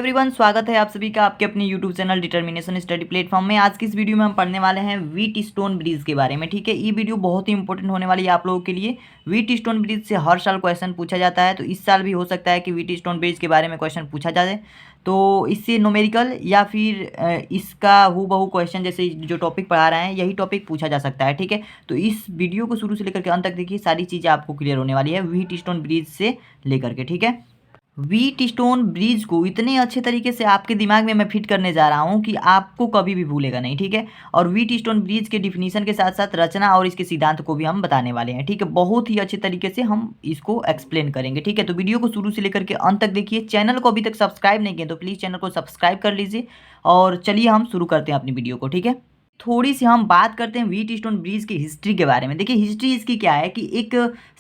Everyone, स्वागत है आप सभी का आपके अपने YouTube channel determination study platform में। आज की इस वीडियो में हम पढ़ने वाले हैं व्हीट स्टोन ब्रिज के बारे में। ठीक है, ये वीडियो बहुत ही इंपॉर्टेंट होने वाली है आप लोगों के लिए। व्हीट स्टोन ब्रिज से हर साल क्वेश्चन पूछा जाता है, तो इस साल भी हो सकता है कि व्हीट स्टोन ब्रिज के बारे में क्वेश्चन पूछा जाए। तो इससे न्यूमेरिकल या फिर इसका हूबहू क्वेश्चन जैसे जो टॉपिक पढ़ा रहे हैं यही टॉपिक पूछा जा सकता है। ठीक है, तो इस वीडियो को शुरू से लेकर के अंत तक देखिए, सारी चीज़ें आपको क्लियर होने वाली है व्हीट स्टोन ब्रिज से लेकर के। ठीक है, व्हीट स्टोन ब्रिज को इतने अच्छे तरीके से आपके दिमाग में मैं फिट करने जा रहा हूँ कि आपको कभी भी भूलेगा नहीं। ठीक है, और व्हीट स्टोन ब्रिज के डिफिनीशन के साथ साथ रचना और इसके सिद्धांत को भी हम बताने वाले हैं। ठीक है, बहुत ही अच्छे तरीके से हम इसको एक्सप्लेन करेंगे। ठीक है, तो वीडियो को शुरू से लेकर के अंत तक देखिए। चैनल को अभी तक सब्सक्राइब नहीं किया तो प्लीज़ चैनल को सब्सक्राइब कर लीजिए। और चलिए हम शुरू करते हैं अपनी वीडियो को। ठीक है, थोड़ी सी हम बात करते हैं व्हीट स्टोन ब्रिज की हिस्ट्री के बारे में। देखिए, हिस्ट्री इसकी क्या है कि एक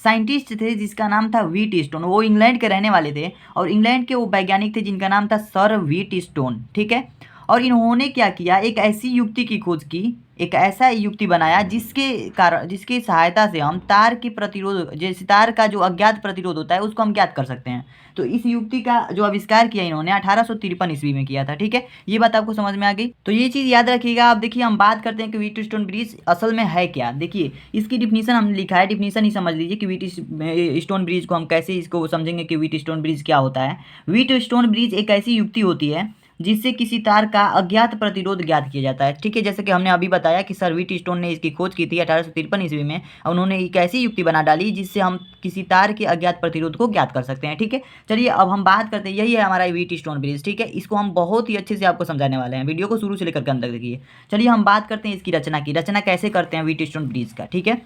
साइंटिस्ट थे जिसका नाम था व्हीट स्टोन। वो इंग्लैंड के रहने वाले थे और इंग्लैंड के वो वैज्ञानिक थे जिनका नाम था सर व्हीट स्टोन। ठीक है, और इन्होंने क्या किया, एक ऐसी युक्ति की खोज की, एक ऐसा युक्ति बनाया जिसकी सहायता से हम तार की प्रतिरोध, जैसे तार का जो अज्ञात प्रतिरोध होता है उसको हम ज्ञात कर सकते हैं। तो इस युक्ति का जो आविष्कार किया इन्होंने 1853 ईस्वी में किया था। ठीक है, ये बात आपको समझ में आ गई, तो ये चीज़ याद रखिएगा आप। देखिए, हम बात करते हैं कि व्हीट स्टोन ब्रिज असल में है क्या। देखिए, इसकी डिफिनीशन हमने लिखा है, डिफिनीशन ही समझ लीजिए कि व्हीट स्टोन ब्रिज को हम कैसे इसको समझेंगे कि व्हीट स्टोन ब्रिज क्या होता है। व्हीट स्टोन ब्रिज एक ऐसी युक्ति होती है जिससे किसी तार का अज्ञात प्रतिरोध ज्ञात किया जाता है। ठीक है, जैसे कि हमने अभी बताया कि सर व्हीट स्टोन ने इसकी खोज की थी 1853 ईस्वी में। उन्होंने एक ऐसी युक्ति बना डाली जिससे हम किसी तार के अज्ञात प्रतिरोध को ज्ञात कर सकते हैं। ठीक है, चलिए अब हम बात करते हैं, यही है हमारा व्हीट स्टोन ब्रिज। ठीक है, इसको हम बहुत ही अच्छे से आपको समझाने वाले हैं, वीडियो को शुरू से लेकर के अंत तक देखिए। चलिए हम बात करते हैं इसकी रचना की, रचना कैसे करते हैं व्हीट स्टोन ब्रिज का। ठीक है,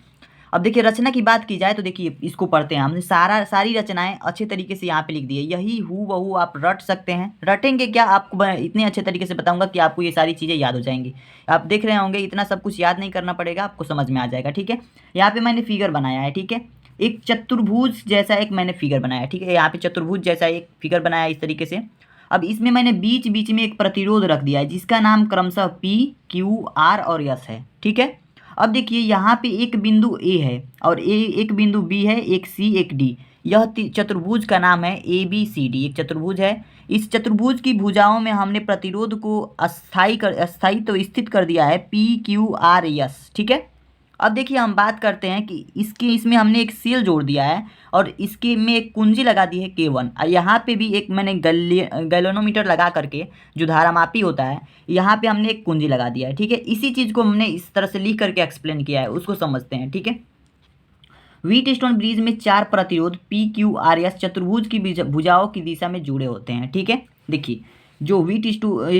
अब देखिए, रचना की बात की जाए तो देखिए इसको पढ़ते हैं। हमने सारी रचनाएं अच्छे तरीके से यहाँ पे लिख दी है, यही हूबहू आप रट सकते हैं। रटेंगे क्या, आपको मैं इतने अच्छे तरीके से बताऊंगा कि आपको ये सारी चीज़ें याद हो जाएंगी। आप देख रहे होंगे, इतना सब कुछ याद नहीं करना पड़ेगा, आपको समझ में आ जाएगा। ठीक है, यहाँ पे मैंने फिगर बनाया है। ठीक है, एक चतुर्भुज जैसा एक मैंने फिगर बनाया है। ठीक है, यहाँ पे चतुर्भुज जैसा एक फिगर बनाया है इस तरीके से। अब इसमें मैंने बीच बीच में एक प्रतिरोध रख दिया है जिसका नाम क्रमशः पी, क्यू, आर और एस है। ठीक है, अब देखिए यहाँ पे एक बिंदु ए है और एक बिंदु बी है, एक सी एक डी। यह चतुर्भुज का नाम है ए बी सी डी, एक चतुर्भुज है। इस चतुर्भुज की भुजाओं में हमने प्रतिरोध को अस्थाई तो स्थित कर दिया है पी क्यू आर एस। ठीक है, अब देखिए हम बात करते हैं कि इसमें हमने एक सेल जोड़ दिया है और इसके में एक कुंजी लगा दी है K1। और यहाँ पे भी एक मैंने गैल्वेनोमीटर लगा करके, जो धारामापी होता है, यहाँ पे हमने एक कुंजी लगा दिया है। ठीक है, इसी चीज़ को हमने इस तरह से लिख करके एक्सप्लेन किया है, उसको समझते हैं। ठीक है, व्हीट स्टोन ब्रिज में 4 प्रतिरोध पी क्यू आर एस चतुर्भुज की भुजाओं की दिशा में जुड़े होते हैं। ठीक है, देखिए जो व्हीट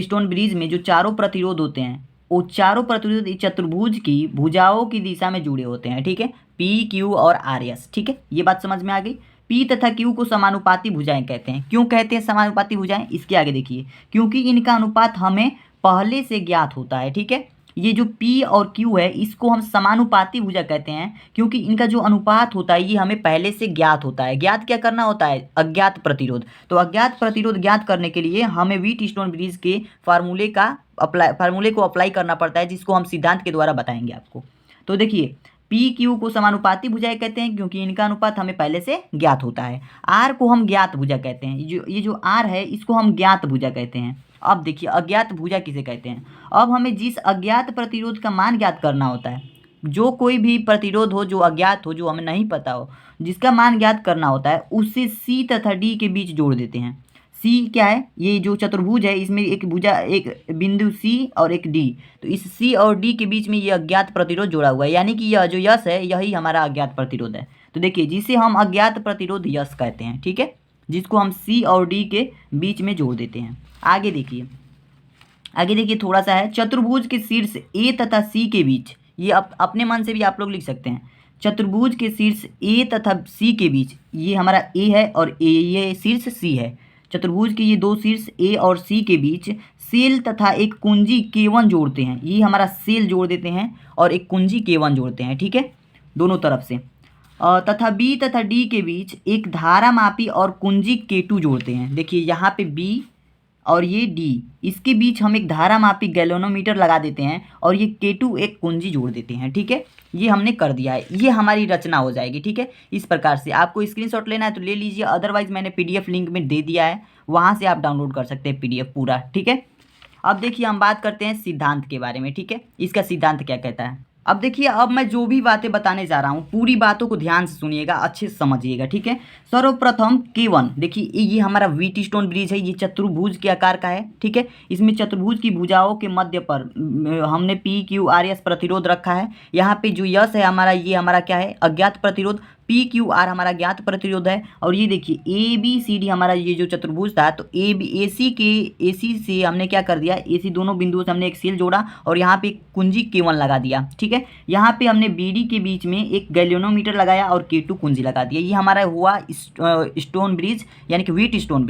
स्टोन ब्रिज में जो चारों प्रतिरोध होते हैं वो चारों प्रतिरोध इस चतुर्भुज की भुजाओं की दिशा में जुड़े होते हैं। ठीक है, पी क्यू और आर एस। ठीक है, ये बात समझ में आ गई। पी तथा क्यू को समानुपाती भुजाएं कहते हैं। क्यों कहते हैं समानुपाती भुजाएं, इसके आगे देखिए, क्योंकि इनका अनुपात हमें पहले से ज्ञात होता है। ठीक है, ये जो P और Q है इसको हम समानुपाती भुजा कहते हैं क्योंकि इनका जो अनुपात होता है ये हमें पहले से ज्ञात होता है। ज्ञात क्या करना होता है, अज्ञात प्रतिरोध। तो अज्ञात प्रतिरोध ज्ञात करने के लिए हमें व्हीट स्टोन ब्रिज के फार्मूले को अप्लाई करना पड़ता है, जिसको हम सिद्धांत के द्वारा बताएंगे आपको। तो देखिए, पी क्यू को समानुपाती भुजाएं कहते हैं क्योंकि इनका अनुपात हमें पहले से ज्ञात होता है। आर को हम ज्ञात भुजा कहते हैं, ये जो आर है इसको हम ज्ञात भुजा कहते हैं। अब देखिए, अज्ञात भुजा किसे कहते हैं। अब हमें जिस अज्ञात प्रतिरोध का मान ज्ञात करना होता है, जो कोई भी प्रतिरोध हो जो अज्ञात हो, जो हमें नहीं पता हो, जिसका मान ज्ञात करना होता है, उससे सी तथा डी के बीच जोड़ देते हैं। सी क्या है, ये जो चतुर्भुज है इसमें एक भुजा, एक बिंदु सी और एक डी, तो इस सी और डी के बीच में ये अज्ञात प्रतिरोध जोड़ा हुआ है, यानी कि यह जो यस है यही हमारा अज्ञात प्रतिरोध है। तो देखिए, जिसे हम अज्ञात प्रतिरोध यस कहते हैं। ठीक है, जिसको हम सी और डी के बीच में जोड़ देते हैं। आगे देखिए, थोड़ा सा है, चतुर्भुज के शीर्ष ए तथा सी के बीच, ये अपने मन से भी आप लोग लिख सकते हैं। चतुर्भुज के शीर्ष ए तथा सी के बीच, ये हमारा ए है और ये शीर्ष सी है। चतुर्भुज के ये दो शीर्ष ए और सी के बीच सेल तथा एक कुंजी K1 जोड़ते हैं। ये हमारा सेल जोड़ देते हैं और एक कुंजी K1 जोड़ते हैं। ठीक है, दोनों तरफ से। तथा बी तथा डी के बीच एक धारामापी और कुंजी K2 जोड़ते हैं। देखिए यहाँ पे बी और ये डी, इसके बीच हम एक धारा मापी गैल्वेनोमीटर लगा देते हैं और ये K2 एक कुंजी जोड़ देते हैं। ठीक है, ये हमने कर दिया है, ये हमारी रचना हो जाएगी। ठीक है, इस प्रकार से आपको स्क्रीनशॉट लेना है तो ले लीजिए, अदरवाइज मैंने PDF लिंक में दे दिया है, वहाँ से आप डाउनलोड कर सकते हैं PDF पूरा। ठीक है, अब देखिए हम बात करते हैं सिद्धांत के बारे में। ठीक है, इसका सिद्धांत क्या कहता है। अब देखिए, अब मैं जो भी बातें बताने जा रहा हूँ पूरी बातों को ध्यान से सुनिएगा, अच्छे से समझिएगा। ठीक है, सर्वप्रथम K1, देखिए ये हमारा वीटी स्टोन ब्रिज है, ये चतुर्भुज के आकार का है। ठीक है, इसमें चतुर्भुज की भुजाओं के मध्य पर हमने PQRS प्रतिरोध रखा है। यहाँ पे जो यस है हमारा, ये हमारा क्या है, अज्ञात प्रतिरोध। PQR हमारा ज्ञात प्रतिरोध है। और ये देखिए ABCD हमारा ये जो चतुर्भुज था, तो AC से हमने क्या कर दिया, AC दोनों बिंदुओं से हमने एक सेल जोड़ा और यहाँ पे कुंजी K1 लगा दिया। ठीक है, यहाँ पे हमने BD के बीच में एक गैल्वेनोमीटर लगाया और K2 कुंजी लगा दिया। ये हमारा हुआ स्टोन ब्रिज, यानी कि व्हीट स्टोन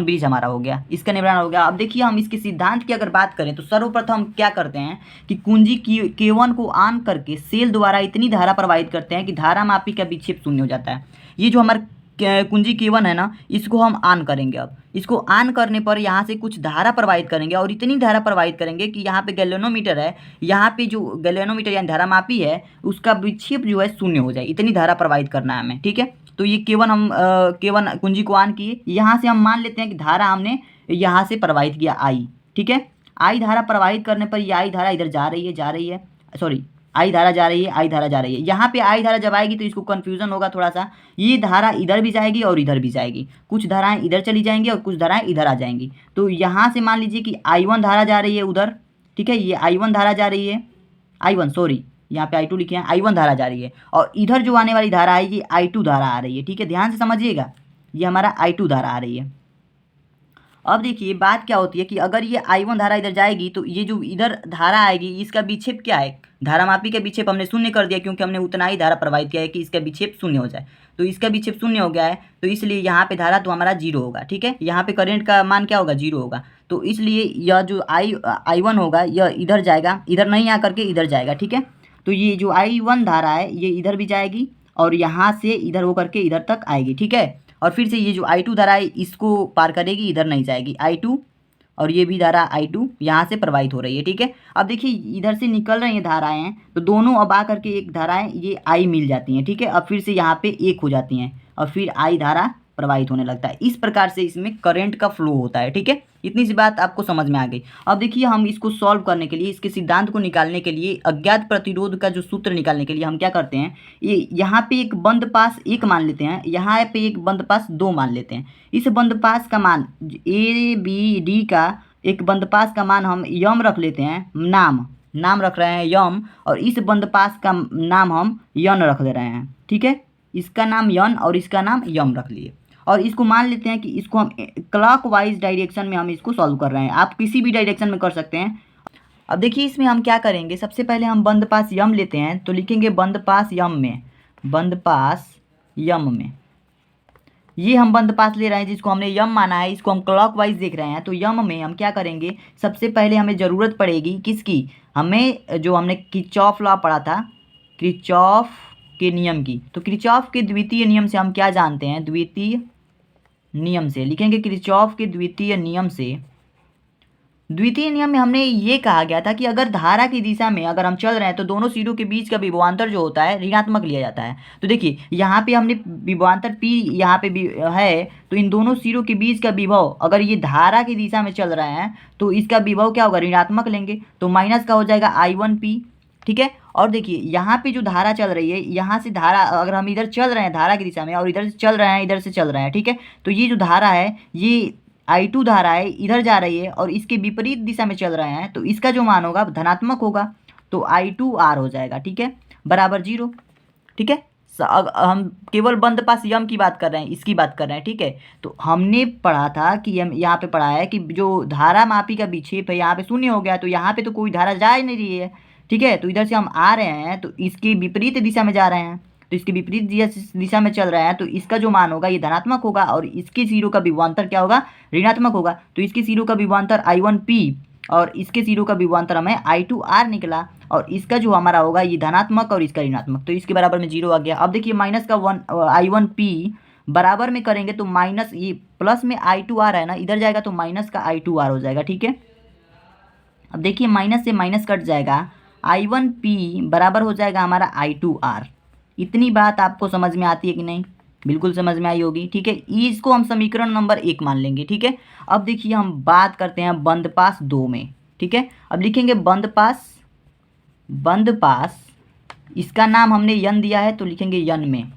ब्रिज हमारा हो गया, इसका निर्माण हो गया। अब देखिए हम इसके सिद्धांत की अगर बात करें तो सर्वप्रथम हम क्या करते हैं कि कुंजी K1 को ऑन करके सेल द्वारा इतनी धारा प्रवाहित करते हैं कि धारा मापी का विक्षेप शून्य हो जाता है। ये जो हमारा कुंजी K1 है ना, इसको हम ऑन करेंगे। अब इसको ऑन करने पर यहाँ से कुछ धारा प्रवाहित करेंगे और इतनी धारा प्रवाहित करेंगे कि यहाँ पे गैल्वेनोमीटर है, यहाँ पे जो गैल्वेनोमीटर यानी धारा मापी है उसका विक्षेप जो है शून्य हो जाए, इतनी धारा प्रवाहित करना है हमें। ठीक है, तो ये K1 हम K1 कुंजी को ऑन किए। यहाँ से हम मान लेते हैं कि धारा हमने यहाँ से प्रवाहित किया I। ठीक है, I धारा प्रवाहित करने पर ये I धारा इधर जा रही है, सॉरी I धारा जा रही है। यहाँ पे I धारा जब आएगी तो इसको कन्फ्यूज़न होगा थोड़ा सा, ये धारा इधर भी जाएगी और इधर भी जाएगी, कुछ धाराएं इधर चली जाएंगी और कुछ धाराएं इधर आ जाएंगी। तो यहाँ से मान लीजिए कि I1 धारा जा रही है उधर। ठीक है, ये I1 धारा जा रही है, यहाँ पे I2 लिखे हैं, I1 धारा जा रही है और इधर जो आने वाली धारा है ये I2 धारा आ रही है। ठीक है, ध्यान से समझिएगा, ये हमारा I2 धारा आ रही है। अब देखिए बात क्या होती है कि अगर ये I1 धारा इधर जाएगी तो ये जो इधर धारा आएगी इसका विक्षेप क्या है, धारा मापी का विक्षेप हमने शून्य कर दिया, क्योंकि हमने उतना ही धारा प्रवाहित किया है कि इसका विक्षेप शून्य हो जाए। तो इसका विक्षेप शून्य हो गया है, तो इसलिए यहाँ पे धारा तो हमारा जीरो होगा। ठीक है, यहाँ पे करंट का मान क्या होगा, जीरो होगा। तो इसलिए यह जो I1 होगा यह इधर जाएगा, इधर नहीं आ करके इधर जाएगा। ठीक है, तो ये जो I1 धारा है ये इधर भी जाएगी और यहाँ से इधर होकर के इधर तक आएगी। ठीक है, और फिर से ये जो I2 धारा है इसको पार करेगी, इधर नहीं जाएगी I2, और ये भी धारा I2 यहाँ से प्रवाहित हो रही है। ठीक है, अब देखिए इधर से निकल रही हैं धाराएं हैं, तो दोनों अब आ करके एक धाराएं ये I मिल जाती हैं। ठीक है, अब फिर से यहाँ पे एक हो जाती हैं और फिर I धारा प्रवाहित होने लगता है। इस प्रकार से इसमें करंट का फ्लो होता है। ठीक है, इतनी सी बात आपको समझ में आ गई। अब देखिए हम इसको सॉल्व करने के लिए, इसके सिद्धांत को निकालने के लिए, अज्ञात प्रतिरोध का जो सूत्र निकालने के लिए हम क्या करते हैं, ये यहाँ पे एक बंद पास 1 मान लेते हैं, यहाँ पे एक बंद पास 2 मान लेते हैं। इस बंद पास का मान ABD का एक बंद पास का मान हम यम रख लेते हैं, नाम रख रहे हैं यम, और इस बंद पास का नाम हम यन रख दे रहे हैं। ठीक है, इसका नाम यन और इसका नाम यम रख लिए और इसको मान लेते हैं कि इसको हम क्लॉकवाइज डायरेक्शन में हम इसको सॉल्व कर रहे हैं। आप किसी भी डायरेक्शन में कर सकते हैं। अब देखिए इसमें हम क्या करेंगे, सबसे पहले हम बंद पास यम लेते हैं, तो लिखेंगे बंद पास यम में ये हम बंद पास ले रहे हैं जिसको हमने यम माना है, इसको हम क्लॉकवाइज देख रहे हैं। तो यम में हम क्या करेंगे, सबसे पहले हमें ज़रूरत पड़ेगी किसकी, हमें जो हमने किरचॉफ लॉ पढ़ा था, किरचॉफ के नियम की। तो किरचॉफ के द्वितीय नियम से हम क्या जानते हैं, द्वितीय नियम से लिखेंगे, किरचॉफ के द्वितीय नियम में हमने ये कहा गया था कि अगर धारा की दिशा में अगर हम चल रहे हैं तो दोनों सिरों के बीच का विभवांतर जो होता है ऋणात्मक लिया जाता है। तो देखिए यहाँ पे हमने विभवांतर P यहाँ पे भी है, तो इन दोनों सिरों के बीच का विभव अगर ये धारा की दिशा में चल रहे हैं तो इसका विभव क्या होगा, ऋणात्मक लेंगे, तो माइनस का हो जाएगा I1P। ठीक है, और देखिए यहाँ पे जो धारा चल रही है, यहाँ से धारा अगर हम इधर चल रहे हैं धारा की दिशा में और इधर से चल रहे हैं, इधर से चल रहे हैं, ठीक है, तो ये जो धारा है ये I2 धारा है, इधर जा रही है और इसके विपरीत दिशा में चल रहे हैं, तो इसका जो मान होगा धनात्मक होगा, तो I2R हो जाएगा। ठीक है, बराबर 0। ठीक है, हम केवल बंद पास यम की बात कर रहे हैं, इसकी बात कर रहे हैं। ठीक है, तो हमने पढ़ा था कि हम यहाँ पे पढ़ा है कि जो धारा मापी का विक्षेप है यहाँ पे शून्य हो गया, तो यहाँ पे तो कोई धारा जा ही नहीं रही है। ठीक है, तो इधर से हम आ रहे हैं तो इसके विपरीत दिशा में जा रहे हैं, तो इसके विपरीत दिशा में चल रहे हैं, तो इसका जो मान होगा ये धनात्मक होगा और इसके सिरों का विभवांतर क्या होगा, ऋणात्मक होगा। तो इसके सिरों का विभवांतर I1P और इसके सिरों का विभवांतर हमें I2R निकला और इसका जो हमारा होगा ये धनात्मक और इसका ऋणात्मक, तो इसके बराबर में 0 आ गया। अब देखिए माइनस का I1P बराबर में करेंगे तो माइनस, ये प्लस में I2R है ना, इधर जाएगा तो माइनस का I2R हो जाएगा। ठीक है, अब देखिए माइनस से माइनस कट जाएगा, I1P बराबर हो जाएगा हमारा I2R। इतनी बात आपको समझ में आती है कि नहीं? बिल्कुल समझ में आई होगी। ठीक है, इसको हम समीकरण नंबर 1 मान लेंगे। ठीक है, अब देखिए हम बात करते हैं बंद पास 2 में। ठीक है, अब लिखेंगे बंद पास, इसका नाम हमने यन दिया है तो लिखेंगे यन में।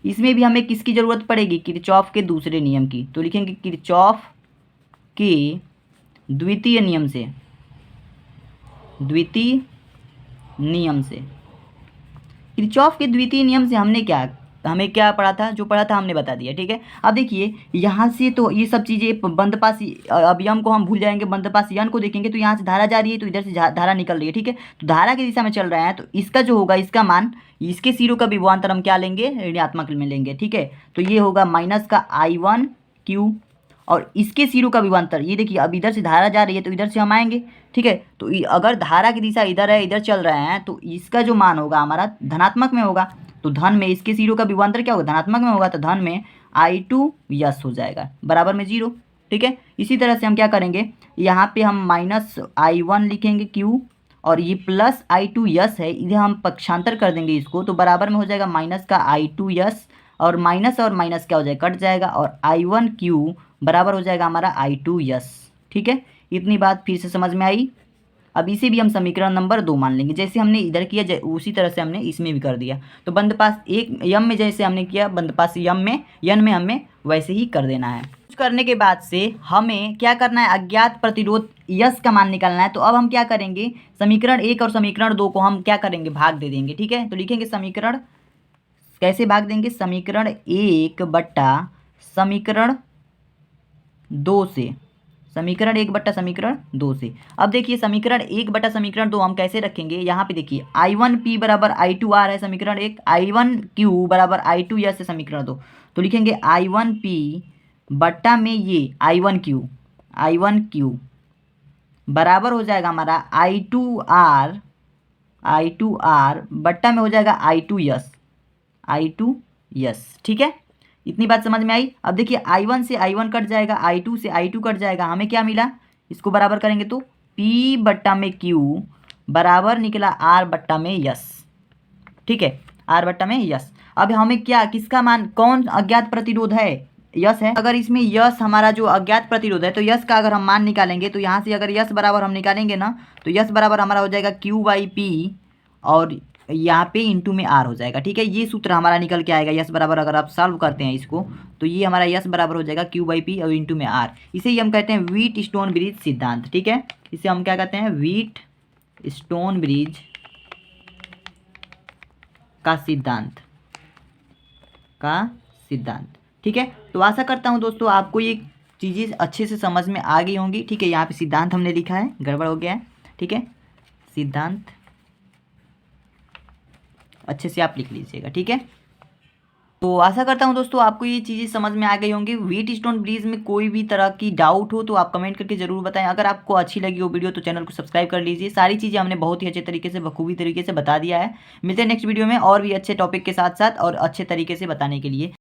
इसमें भी हमें किसकी ज़रूरत पड़ेगी? किरचॉफ के दूसरे नियम की, तो लिखेंगे किरचॉफ के द्वितीय नियम से, किरचॉफ के द्वितीय नियम से हमें क्या पढ़ा था? जो पढ़ा था हमने बता दिया। ठीक है, अब देखिए यहाँ से तो ये सब चीज़ें बंद पास, अब यम को हम भूल जाएंगे, बंद पास यन को देखेंगे तो यहाँ से धारा जा रही है तो इधर से धारा निकल रही है। ठीक है, तो धारा की दिशा में चल रहा है तो इसका जो होगा, इसका मान, इसके सिरों का विभवांतर हम क्या लेंगे? ऋणात्मक में लेंगे। ठीक है, तो ये होगा माइनस का I1Q, और इसके सिरों का विभवांतर, ये देखिए अब इधर से धारा जा रही है तो इधर से हम आएंगे। ठीक है, तो अगर धारा की दिशा इधर है, इधर चल रहे हैं, तो इसका जो मान होगा हमारा धनात्मक में होगा, तो धन में इसके सिरों का विभवांतर क्या होगा? धनात्मक में होगा, तो धन में I2 यस हो जाएगा बराबर में 0। ठीक है, इसी तरह से हम क्या करेंगे, यहाँ पे हम माइनस I1 लिखेंगे Q, और ये प्लस I2 यस है, इधर हम पक्षांतर कर देंगे इसको, तो बराबर में हो जाएगा माइनस का I2 यस, और माइनस क्या हो जाएगा? कट जाएगा, और I1Q बराबर हो जाएगा हमारा I2 यस। ठीक है, इतनी बात फिर से समझ में आई। अब इसे भी हम समीकरण नंबर 2 मान लेंगे, जैसे हमने इधर किया उसी तरह से हमने इसमें भी कर दिया। तो बंद पास एक यम में जैसे हमने किया, बंद पास यम में यन में हमें वैसे ही कर देना है। कुछ करने के बाद से हमें क्या करना है? अज्ञात प्रतिरोध यस का मान निकालना है। तो अब हम क्या करेंगे? समीकरण 1 और समीकरण 2 को हम क्या करेंगे? भाग दे देंगे। ठीक है, तो लिखेंगे समीकरण, कैसे भाग देंगे? समीकरण 1 बट्टा समीकरण 2 से, समीकरण 1 बट्टा समीकरण 2 से। अब देखिए समीकरण 1 बट्टा समीकरण 2 हम कैसे रखेंगे? यहाँ पे देखिए I1P बराबर I2R है समीकरण 1, I1Q बराबर I2 यस है समीकरण 2। तो लिखेंगे I1P बट्टा में ये I1Q बराबर हो जाएगा हमारा I2R बट्टा में हो जाएगा I2 यस। ठीक है, इतनी बात समझ में आई। अब देखिए I1 से I1 कट जाएगा, I2 से I2 कट जाएगा, हमें क्या मिला? इसको बराबर करेंगे तो P बट्टा में Q बराबर निकला R बट्टा में यस। ठीक है, R बट्टा में यस। अब हमें क्या, किसका मान, कौन अज्ञात प्रतिरोध है? यस है। अगर इसमें यस हमारा जो अज्ञात प्रतिरोध है, तो यस का अगर हम मान निकालेंगे, तो यहाँ से अगर यस बराबर हम निकालेंगे ना, तो यस बराबर हमारा हो जाएगा Q/P, और यहाँ पे इंटू में R हो जाएगा। ठीक है, ये सूत्र हमारा निकल के आएगा यस बराबर, अगर आप सॉल्व करते हैं इसको, तो ये हमारा यस बराबर हो जाएगा Q/P और इंटू में R। इसे ही हम कहते हैं व्हीट स्टोन ब्रिज सिद्धांत। ठीक है, इसे हम क्या कहते हैं? व्हीट स्टोन ब्रिज का सिद्धांत। ठीक है, तो आशा करता हूँ दोस्तों आपको ये चीज़ें अच्छे से समझ में आ गई होंगी। ठीक है, यहाँ पे सिद्धांत हमने लिखा है, गड़बड़ हो गया है। ठीक है, सिद्धांत अच्छे से आप लिख लीजिएगा। ठीक है, तो आशा करता हूँ दोस्तों आपको ये चीज़ें समझ में आ गई होंगी। व्हीट स्टोन ब्रिज में कोई भी तरह की डाउट हो तो आप कमेंट करके ज़रूर बताएं। अगर आपको अच्छी लगी वो वीडियो तो चैनल को सब्सक्राइब कर लीजिए। सारी चीज़ें हमने बहुत ही अच्छे तरीके से, बखूबी तरीके से बता दिया है। मिलते हैं नेक्स्ट वीडियो में और भी अच्छे टॉपिक के साथ और अच्छे तरीके से बताने के लिए।